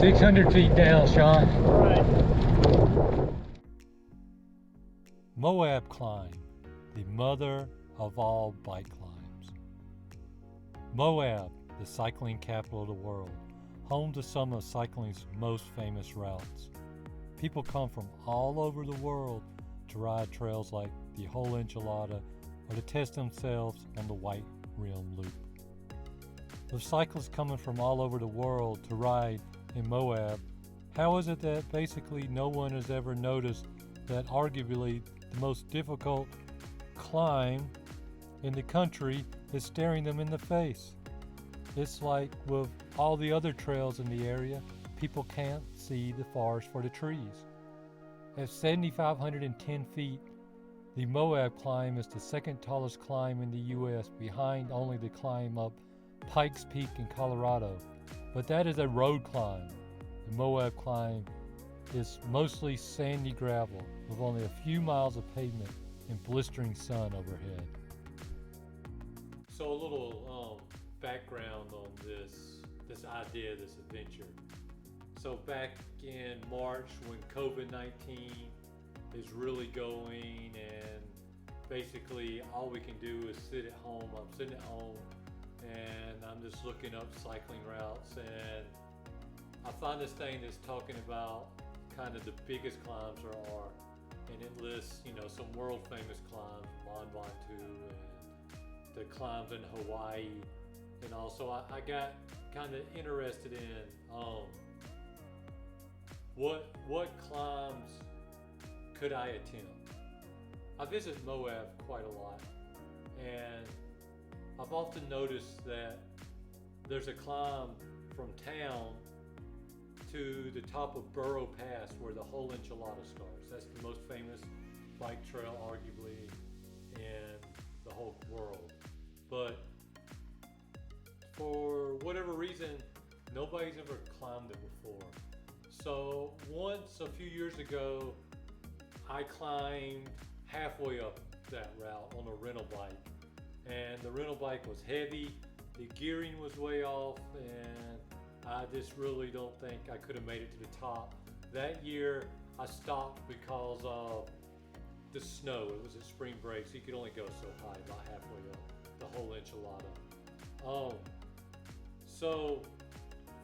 600 feet down, Sean. Right. MOAB Climb, the mother of all bike climbs. MOAB, the cycling capital of the world, home to some of cycling's most famous routes. People come from all over the world to ride trails like the whole Enchilada or to test themselves on the White Rim Loop. With cyclists coming from all over the world to ride in MOAB, how is it that basically no one has ever noticed that arguably the most difficult climb in the country is staring them in the face? It's like with all the other trails in the area, people can't see the forest for the trees. At 7,510 feet, the MOAB climb is the second tallest climb in the U.S. behind only the climb up Pikes Peak in Colorado. But that is a road climb. The MOAB climb is mostly sandy gravel with only a few miles of pavement and blistering sun overhead. So a little background on this idea, this adventure. So back in March when COVID-19 is really going and basically all we can do is sit at home. I'm sitting at home and I'm just looking up cycling routes, and I find this thing that's talking about kind of the biggest climbs there are, and it lists, some world famous climbs, Mann and the climbs in Hawaii, and also I got kind of interested in what climbs could I attempt. I visit MOAB quite a lot, and I've often noticed that there's a climb from town to the top of Burro Pass where the whole Enchilada starts. That's the most famous bike trail arguably in the whole world. But for whatever reason, nobody's ever climbed it before. So once a few years ago, I climbed halfway up that route on a rental bike. And the rental bike was heavy, the gearing was way off, and I just really don't think I could have made it to the top. That year I stopped because of the snow. It was a spring break, so you could only go so high, about halfway up the whole Enchilada. So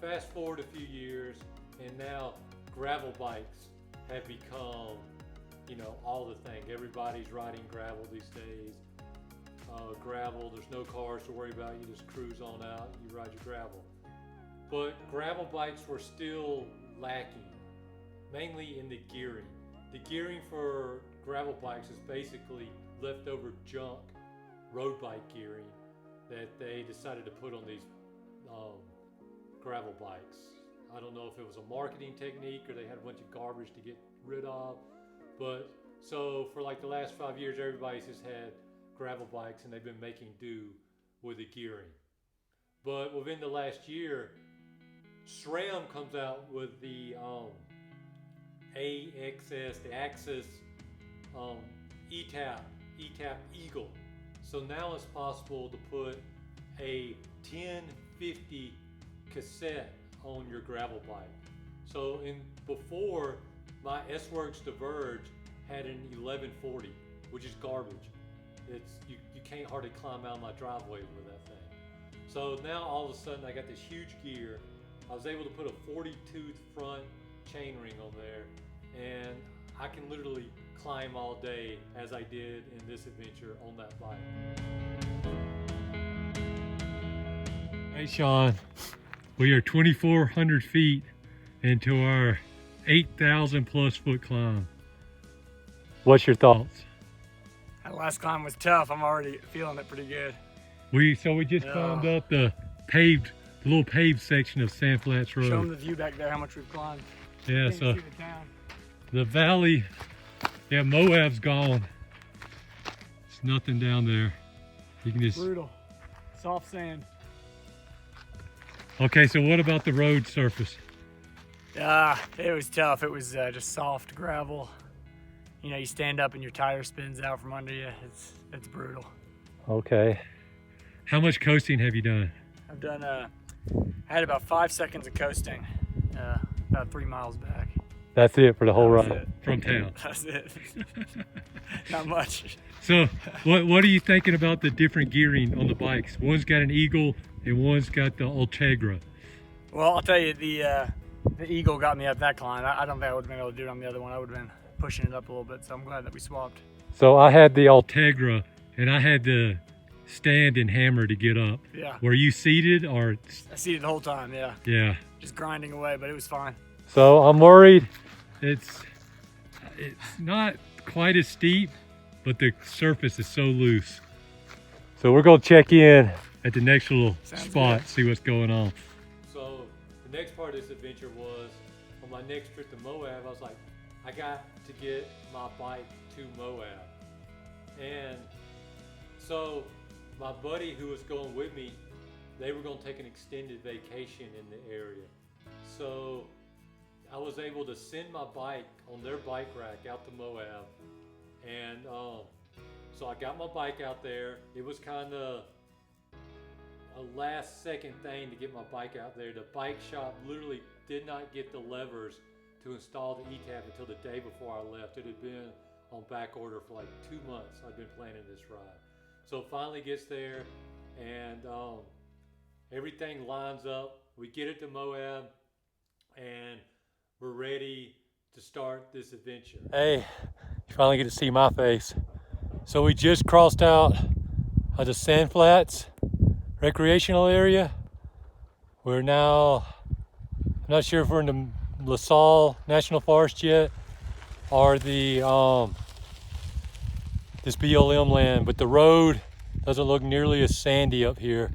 fast forward a few years, and now gravel bikes have become, all the thing. Everybody's riding gravel these days. Gravel, there's no cars to worry about. You just cruise on out, you ride your gravel. But gravel bikes were still lacking, mainly in the gearing. The gearing for gravel bikes is basically leftover junk road bike gearing that they decided to put on these gravel bikes. I don't know if it was a marketing technique or they had a bunch of garbage to get rid of, but so for like the last 5 years, everybody's just had gravel bikes and they've been making do with the gearing. But within the last year, SRAM comes out with the AXS, the Axis ETAP Eagle. So now it's possible to put a 1050 cassette on your gravel bike. So before, my S-Works Diverge had an 1140, which is garbage. You can't hardly climb out my driveway with that thing. So now all of a sudden I got this huge gear. I was able to put a 40-tooth front chainring on there, and I can literally climb all day as I did in this adventure on that bike. Hey Sean, we are 2,400 feet into our 8,000 plus foot climb. What's your thoughts? That last climb was tough. I'm already feeling it pretty good. We just climbed up the little paved section of Sand Flats Road. Show them the view back there, how much we've climbed. Yeah, You so can see the town. the valley, yeah, MOAB's gone. It's nothing down there. You can just. Brutal. Soft sand. Okay, so what about the road surface? It was tough. It was just soft gravel. You stand up and your tire spins out from under you. It's brutal. Okay. How much coasting have you done? I've done, I had about 5 seconds of coasting. about 3 miles back. That's it for the whole That was ride. it. From town. That's it. Not much. So what are you thinking about the different gearing on the bikes? One's got an Eagle and one's got the Ultegra. Well, I'll tell you, the Eagle got me up that climb. I don't think I would have been able to do it on the other one. I would have been pushing it up a little bit, so I'm glad that we swapped. So I had the Ultegra and I had to stand and hammer to get up. Yeah. Were you seated or? I seated the whole time, yeah. Yeah. Just grinding away, but it was fine. So I'm worried. It's not quite as steep, but the surface is so loose. So we're gonna check in. At the next little Sounds spot, good. see what's going on. So the next part of this adventure was on my next trip to Moab. I was like, I got to get my bike to Moab, and so my buddy who was going with me, they were going to take an extended vacation in the area. So I was able to send my bike on their bike rack out to Moab, and so I got my bike out there. It was kind of a last second thing to get my bike out there. The bike shop literally did not get the levers to install the E-tab until the day before I left. It had been on back order for like 2 months. I've been planning this ride. So it finally gets there, and everything lines up. We get it to Moab, and we're ready to start this adventure. Hey, you finally get to see my face. So we just crossed out of the Sand Flats recreational area. We're now, I'm not sure if we're in the LaSalle National Forest yet, or the this BLM land, but the road doesn't look nearly as sandy up here.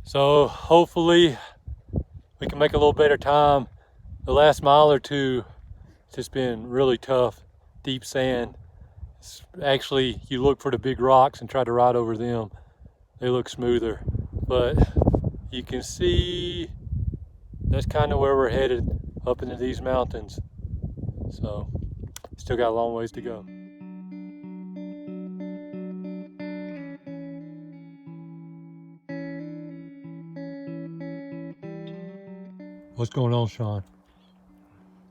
So hopefully we can make a little better time. The last mile or two, it's just been really tough, deep sand. It's actually, you look for the big rocks and try to ride over them. They look smoother, but you can see that's kind of where we're headed, up into these mountains. So still got a long ways to go. What's going on, Sean?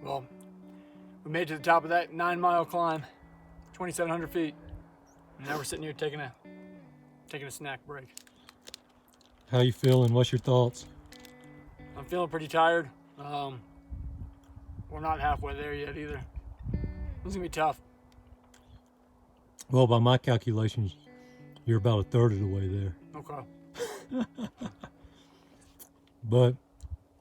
Well, we made it to the top of that 9-mile climb, 2,700 feet. And now we're sitting here taking a snack break. How you feeling? What's your thoughts? I'm feeling pretty tired. We're not halfway there yet either. It's gonna be tough. Well, by my calculations, you're about a third of the way there. Okay. But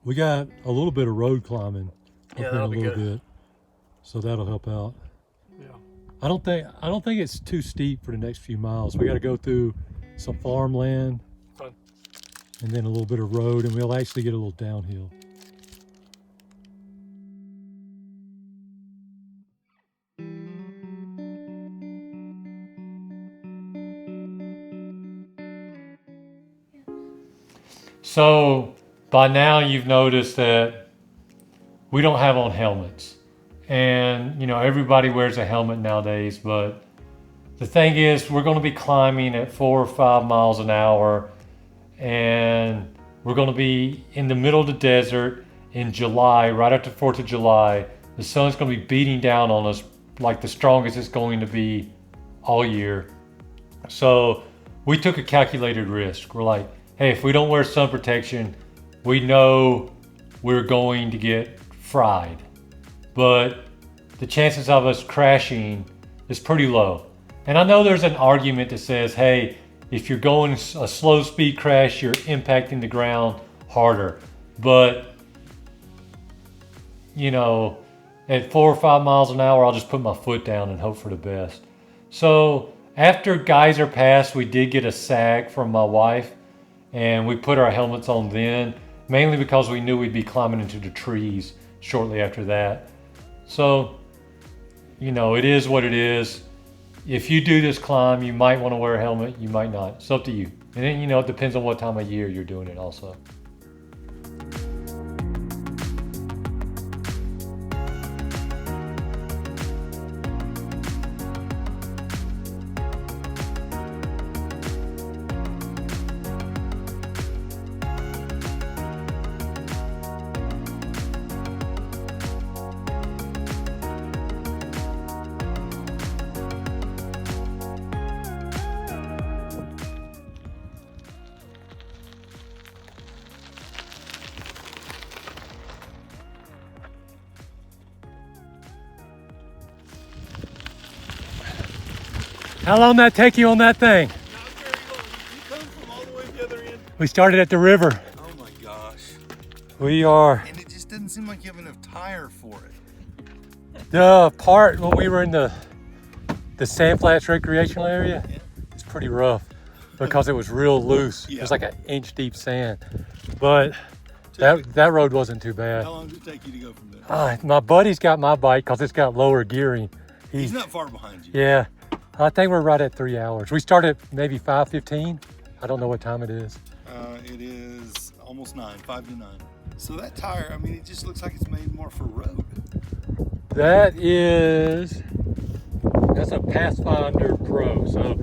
we got a little bit of road climbing up Yeah, in a that'll be little good. bit, so that'll help out. Yeah. I don't think it's too steep for the next few miles. We got to go through some farmland, Okay. and then a little bit of road, and we'll actually get a little downhill. So by now you've noticed that we don't have on helmets, and you know everybody wears a helmet nowadays, but the thing is we're going to be climbing at 4 or 5 miles an hour, and we're going to be in the middle of the desert in July, right after 4th of July. The sun's going to be beating down on us like the strongest it's going to be all year. So we took a calculated risk. We're like, hey, if we don't wear sun protection, we know we're going to get fried. But the chances of us crashing is pretty low. And I know there's an argument that says, hey, if you're going a slow speed crash, you're impacting the ground harder. But, you know, at 4 or 5 miles an hour, I'll just put my foot down and hope for the best. So after Geyser Pass, we did get a sag from my wife, and we put our helmets on then, mainly because we knew we'd be climbing into the trees shortly after that. So, you know, it is what it is. If you do this climb, you might want to wear a helmet, you might not. It's up to you. And then, you know, it depends on what time of year you're doing it also. How long that take you on that thing? Not very long. You come from all the way to the other end. We started at the river. Oh my gosh. We are. And it just doesn't seem like you have enough tire for it. The part when we were in the Sand Flats recreational area, it's pretty rough because it was real loose. Yeah. It was like an inch deep sand. But that road wasn't too bad. How long did it take you to go from there? My buddy's got my bike because it's got lower gearing. He's not far behind you. Yeah, I think we're right at 3 hours. We started maybe 5:15. I don't know what time it is. It is almost 9, 5 to 9. So that tire, I mean, it just looks like it's made more for road. That's a Pathfinder Pro. So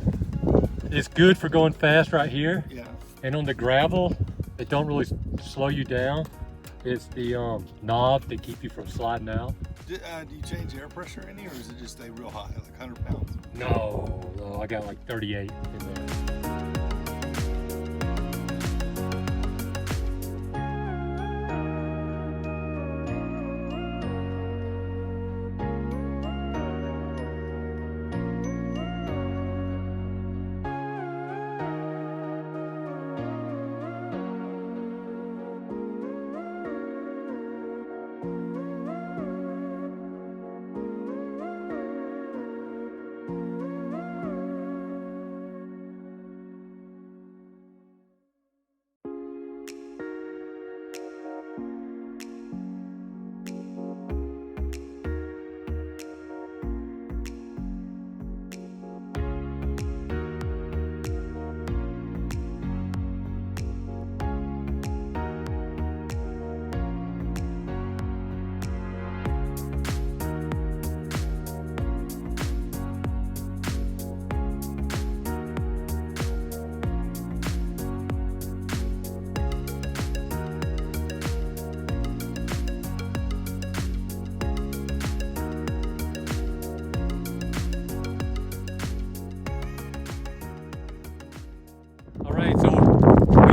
it's good for going fast right here. Yeah. And on the gravel, it don't really slow you down. It's the knob that keep you from sliding out. Do you change air pressure any, or does it just stay real high, like 100 pounds? No, I got like 38 in there.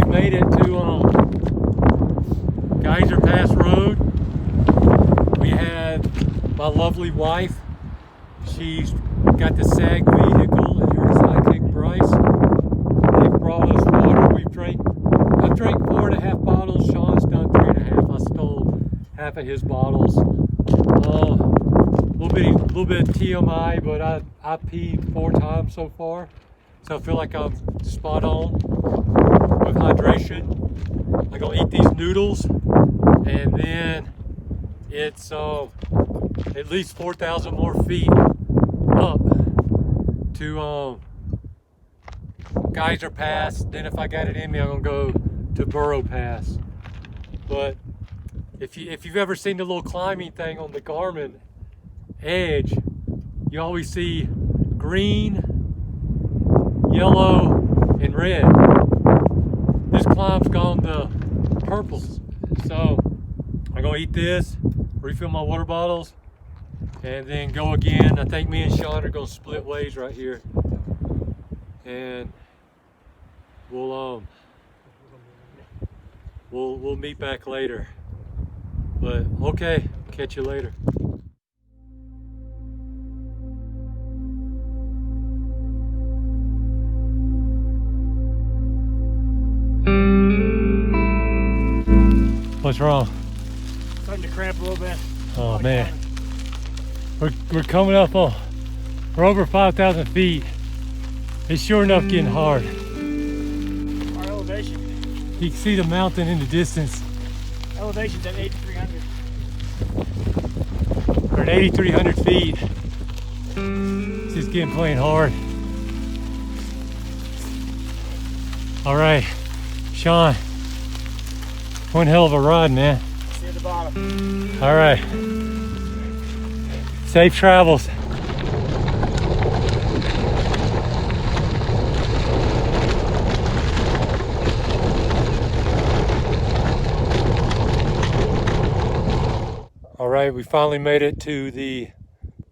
Made it to Geyser Pass Road. We had my lovely wife. She's got the SAG vehicle and her sidekick Bryce. They've brought us water. I've drank 4.5 bottles. Sean's done 3.5. I stole half of his bottles. Little bit of TMI, but I peed 4 times so far. So I feel like I'm spot on with hydration. I'm gonna eat these noodles, and then it's at least 4,000 more feet up to Geyser Pass. Then if I got it in me, I'm gonna go to Burro Pass. But if you've ever seen the little climbing thing on the Garmin Edge, you always see green, yellow, and red. This climb's gone to purples. So I'm gonna eat this, refill my water bottles, and then go again. I think me and Sean are gonna split ways right here, and we'll meet back later. But okay, catch you later. What's wrong? Starting to cramp a little bit. Oh man, we're coming up on, we're over 5,000 feet. It's sure enough getting hard. Our elevation. You can see the mountain in the distance. Elevation's at 8,300. We're at 8,300 feet. It's just getting plain hard. All right, Sean. One hell of a ride, man. See you at the bottom. All right. Safe travels. All right, we finally made it to the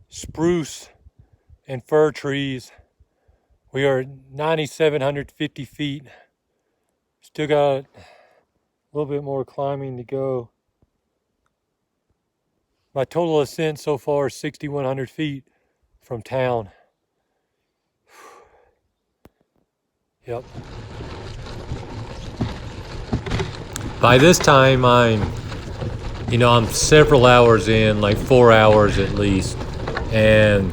spruce and fir trees. We are 9,750 feet. Still got a little bit more climbing to go. My total ascent so far is 6,100 feet from town. Yep. By this time, I'm several hours in, like 4 hours at least, and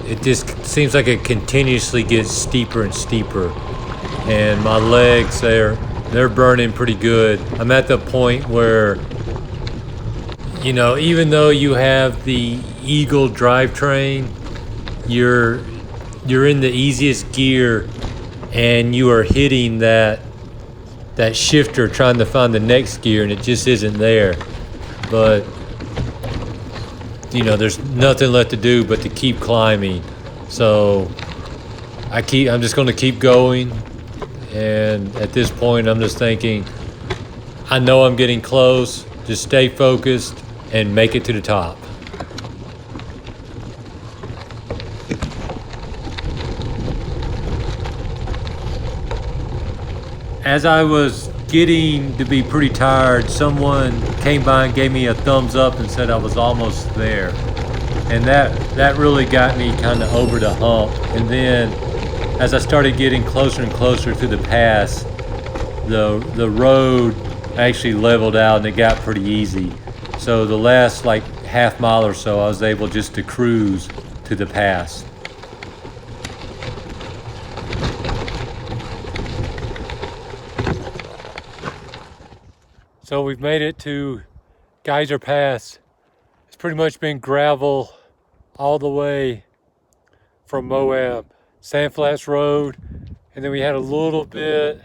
it just seems like it continuously gets steeper and steeper, and my legs, they're burning pretty good. I'm at the point where, even though you have the Eagle drivetrain, you're in the easiest gear, and you are hitting that shifter trying to find the next gear, and it just isn't there. But there's nothing left to do but to keep climbing. So I'm just going to keep going, and at this point I'm just thinking, I know I'm getting close. Just stay focused and make it to the top. As I was getting to be pretty tired, someone came by and gave me a thumbs up and said I was almost there. And that really got me kind of over the hump. And then as I started getting closer and closer to the pass, the road actually leveled out and it got pretty easy. So the last like half mile or so, I was able just to cruise to the pass. So we've made it to Geyser Pass. It's pretty much been gravel all the way from MOAB, Sand Flats Road, and then we had a little bit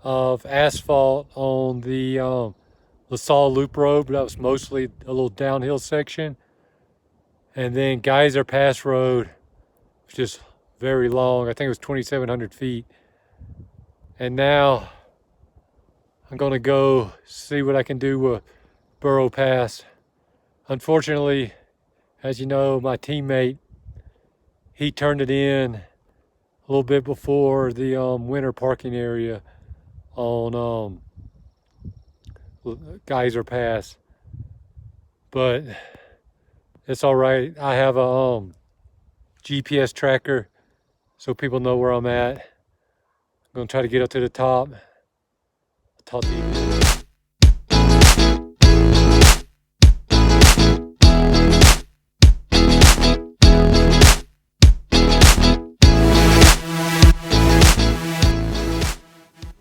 of asphalt on the Sal Loop Road, but that was mostly a little downhill section. And then Geyser Pass Road was just very long. I think it was 2,700 feet. And now I'm gonna go see what I can do with Burro Pass. Unfortunately, as you know, my teammate, he turned it in a little bit before the winter parking area on Geyser Pass. But it's all right. I have a GPS tracker so people know where I'm at. I'm gonna try to get up to the top. Talk to you.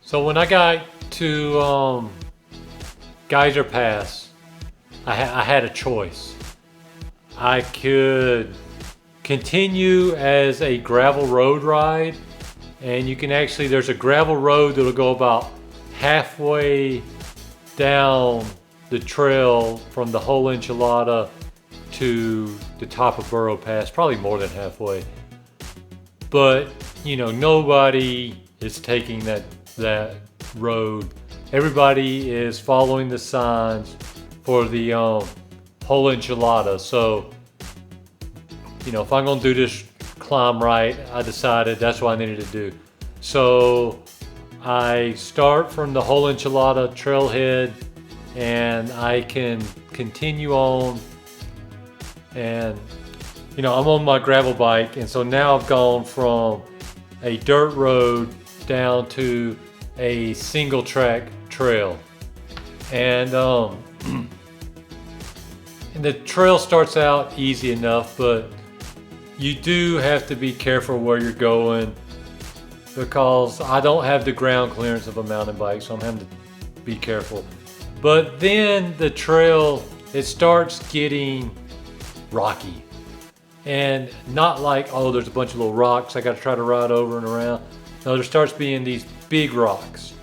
So when I got to Geyser Pass, I had a choice. I could continue as a gravel road ride, and you can actually, there's a gravel road that'll go about halfway down the trail from the whole Enchilada to the top of Burro Pass, probably more than halfway. But nobody is taking that road. Everybody is following the signs for the whole Enchilada. So if I'm gonna do this climb right, I decided that's what I needed to do. So I start from the whole Enchilada trailhead, and I can continue on, and I'm on my gravel bike, and so now I've gone from a dirt road down to a single track trail, and and the trail starts out easy enough, but you do have to be careful where you're going, because I don't have the ground clearance of a mountain bike, so I'm having to be careful. But then the trail, it starts getting rocky, and not like, oh, there's a bunch of little rocks I got to try to ride over and around. No, there starts being these big rocks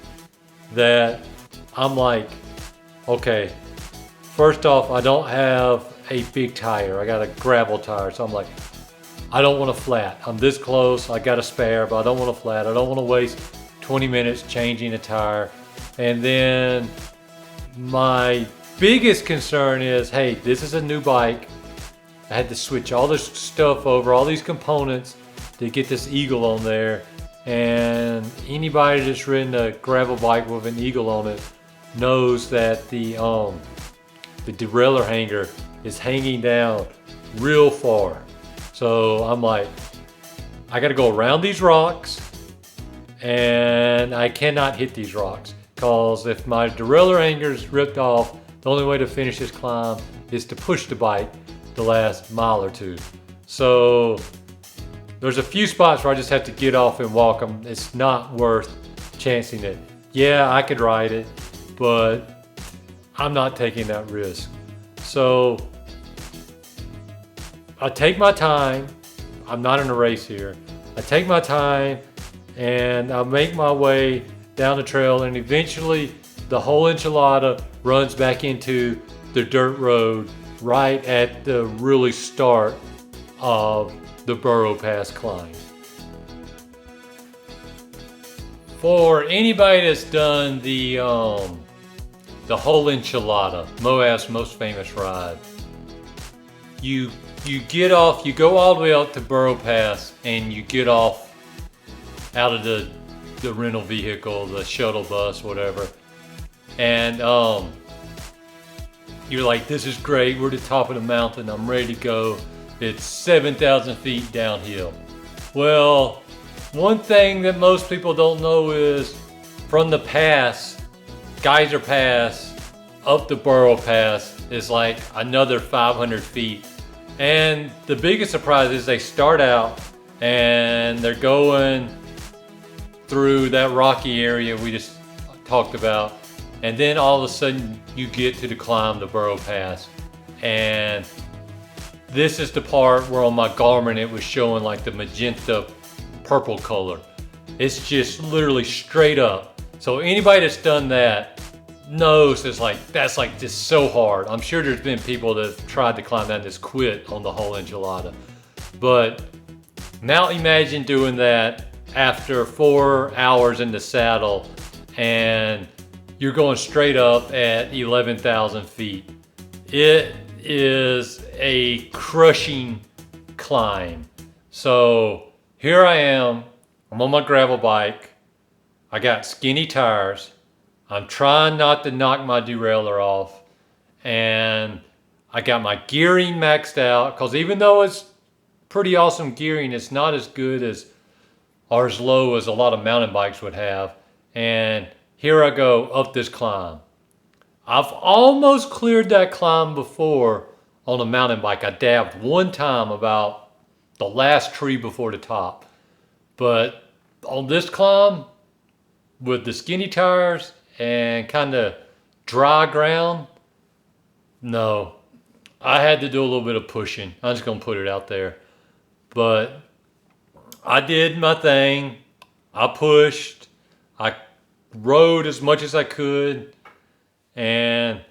that I'm like, okay, first off, I don't have a big tire. I got a gravel tire, so I'm like, I don't want a flat. I'm this close, I got a spare, but I don't want a flat. I don't want to waste 20 minutes changing a tire. And then my biggest concern is, hey, this is a new bike. I had to switch all this stuff over, all these components to get this Eagle on there. And anybody that's ridden a gravel bike with an Eagle on it knows that the derailleur hanger is hanging down real far. So I'm like, I gotta go around these rocks, and I cannot hit these rocks because if my derailleur anger's ripped off, the only way to finish this climb is to push the bike the last mile or two. So there's a few spots where I just have to get off and walk them. It's not worth chancing it. Yeah, I could ride it, but I'm not taking that risk. So I take my time. I'm not in a race here. I take my time and I make my way down the trail, and eventually the whole Enchilada runs back into the dirt road right at the really start of the Burro Pass Climb. For anybody that's done the whole Enchilada, Moab's most famous ride, you get off, you go all the way out to Burro Pass, and you get off out of the rental vehicle, the shuttle bus, whatever, and you're like, this is great, we're at the top of the mountain, I'm ready to go. It's 7,000 feet downhill. Well, one thing that most people don't know is from the pass, Geyser Pass, up to Burro Pass is like another 500 feet. And the biggest surprise is they start out and they're going through that rocky area we just talked about. And then all of a sudden you get to the climb, the Burro Pass. And this is the part where on my Garmin it was showing like the magenta purple color. It's just literally straight up. So anybody that's done that knows it's like, that's like just so hard. I'm sure there's been people that have tried to climb that and just quit on the whole Enchilada. But now imagine doing that after 4 hours in the saddle and you're going straight up at 11,000 feet. It is a crushing climb. So here I am, I'm on my gravel bike. I got skinny tires. I'm trying not to knock my derailleur off. And I got my gearing maxed out, because even though it's pretty awesome gearing, it's not as good as or as low as a lot of mountain bikes would have. And here I go up this climb. I've almost cleared that climb before on a mountain bike. I dabbed one time about the last tree before the top. But on this climb, with the skinny tires and kind of dry ground, no. I had to do a little bit of pushing. I'm just going to put it out there. But I did my thing. I pushed. I rode as much as I could. And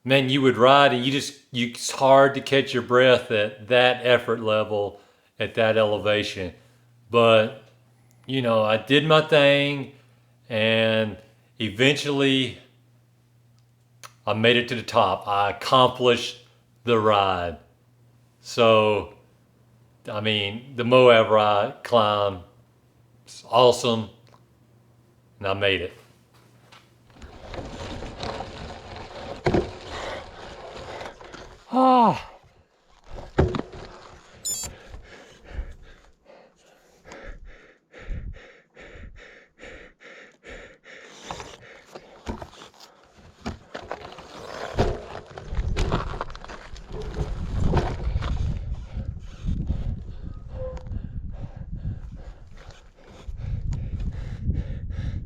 man, you would ride and it's hard to catch your breath at that effort level, at that elevation. But, you know, I did my thing and eventually I made it to the top. I accomplished the ride. So, I mean, the MOAB ride climb is awesome, and I made it. Ah.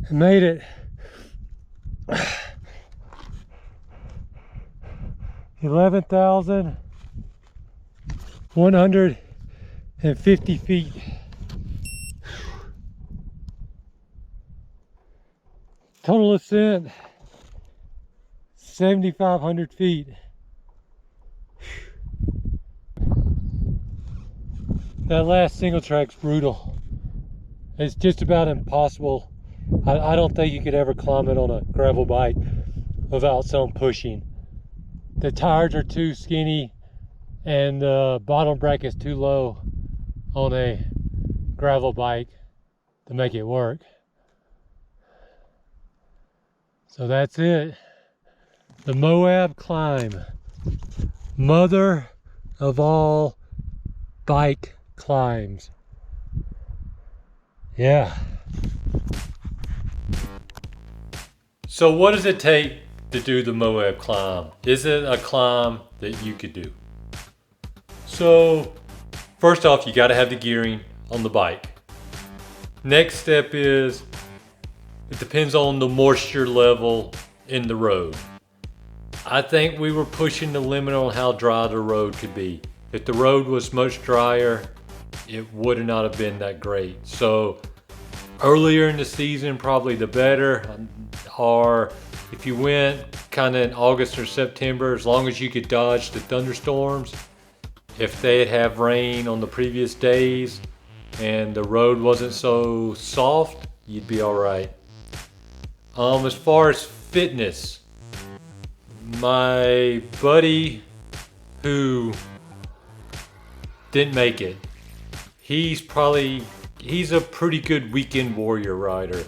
I made it. 11,150 feet. Total ascent 7,500 feet. That last single track's brutal. It's just about impossible. I don't think you could ever climb it on a gravel bike without some pushing. The tires are too skinny and the bottom bracket's too low on a gravel bike to make it work. So that's it. The MOAB Climb. Mother of all bike climbs. Yeah. So what does it take to do the MOAB climb? Is it a climb that you could do? So first off, you got to have the gearing on the bike. Next step is, it depends on the moisture level in the road. I think we were pushing the limit on how dry the road could be. If the road was much drier, it would not have been that great. So earlier in the season, probably the better. Or if you went kind of in August or September, as long as you could dodge the thunderstorms, if they'd have rain on the previous days and the road wasn't so soft, you'd be all right. As far as fitness, my buddy who didn't make it, he's a pretty good weekend warrior rider.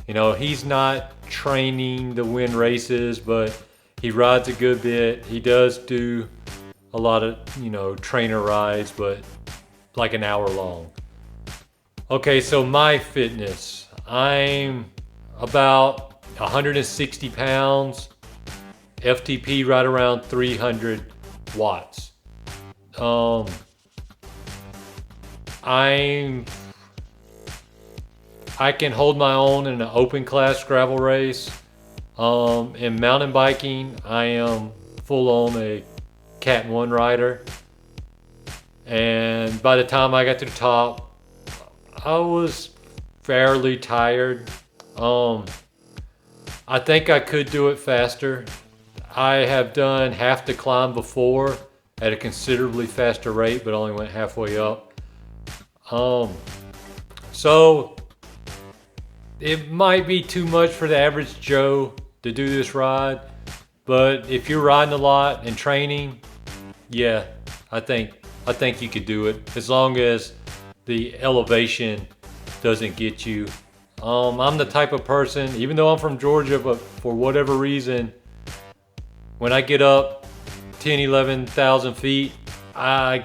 You know, he's not training to win races, but he rides a good bit. He does do a lot of, you know, trainer rides, but like an hour long. Okay, so my fitness, I'm about 160 pounds, FTP right around 300 watts. I can hold my own in an open class gravel race. In mountain biking, I am full on a Cat 1 rider. And by the time I got to the top, I was fairly tired. I think I could do it faster. I have done half the climb before at a considerably faster rate, but only went halfway up. So it might be too much for the average Joe to do this ride, but if you're riding a lot and training, yeah, I think you could do it as long as the elevation doesn't get you. I'm the type of person, even though I'm from Georgia, but for whatever reason, when I get up 10, 11,000 feet, I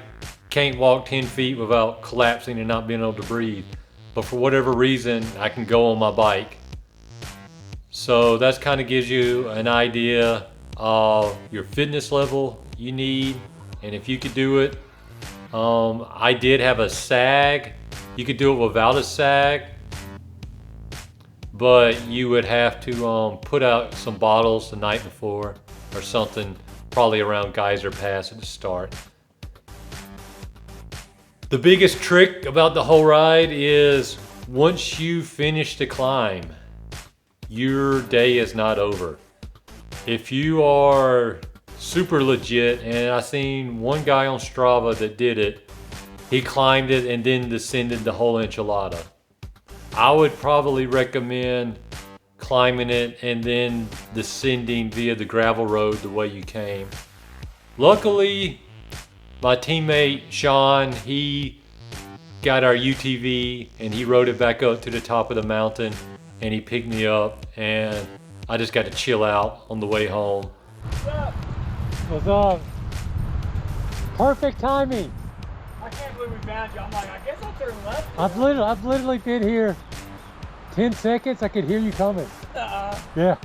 can't walk 10 feet without collapsing and not being able to breathe. But for whatever reason, I can go on my bike. So that kind of gives you an idea of your fitness level you need, and if you could do it. I did have a sag. You could do it without a sag, but you would have to put out some bottles the night before or something, probably around Geyser Pass at the start. The biggest trick about the whole ride is once you finish the climb, your day is not over. If you are super legit, and I seen one guy on Strava that did it, he climbed it and then descended the whole Enchilada. I would probably recommend climbing it and then descending via the gravel road the way you came. Luckily, my teammate Sean, he got our UTV and he rode it back up to the top of the mountain and he picked me up, and I just got to chill out on the way home. What's up? What's up? Perfect timing. I can't believe we found you. I'm like, I guess I'll turn left. I've literally been here 10 seconds. I could hear you coming. Yeah.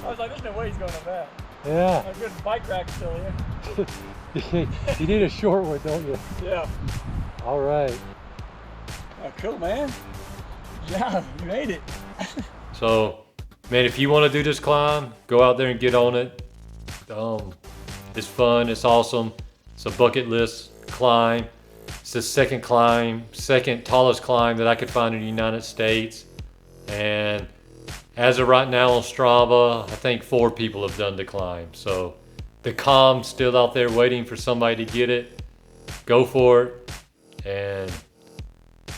I was like, there's no way he's going up that. Yeah. A good bike rack still here. You need a short one, don't you? Yeah. All right. Oh, cool, man. Yeah, you made it. So, man, if you want to do this climb, go out there and get on it. It's fun. It's awesome. It's a bucket list climb. It's the second tallest climb that I could find in the United States. And as of right now on Strava, I think 4 people have done the climb. So the calm's still out there waiting for somebody to get it. Go for it. And,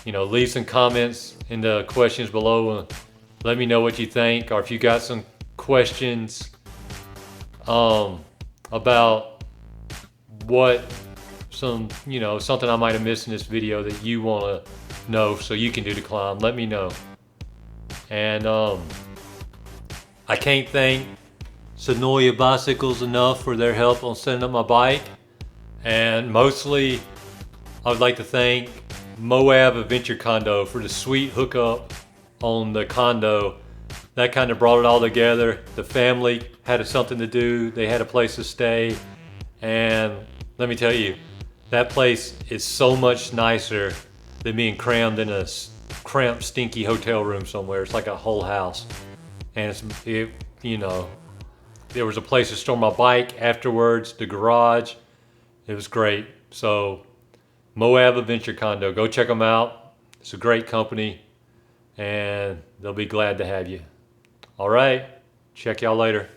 you know, leave some comments in the questions below and let me know what you think. Or if you got some questions about something I might have missed in this video that you want to know so you can do the climb, let me know. And I can't thank Sonoya Bicycles enough for their help on setting up my bike. And mostly, I would like to thank M.O.A.B Adventure Condo for the sweet hookup on the condo that kind of brought it all together. The family had something to do. They had a place to stay. And let me tell you, that place is so much nicer than being crammed in a cramped, stinky hotel room somewhere. It's like a whole house. And you know, there was a place to store my bike afterwards, the garage. It was great. So MOAB Adventure Condo, go check them out. It's a great company and they'll be glad to have you. All right, check y'all later.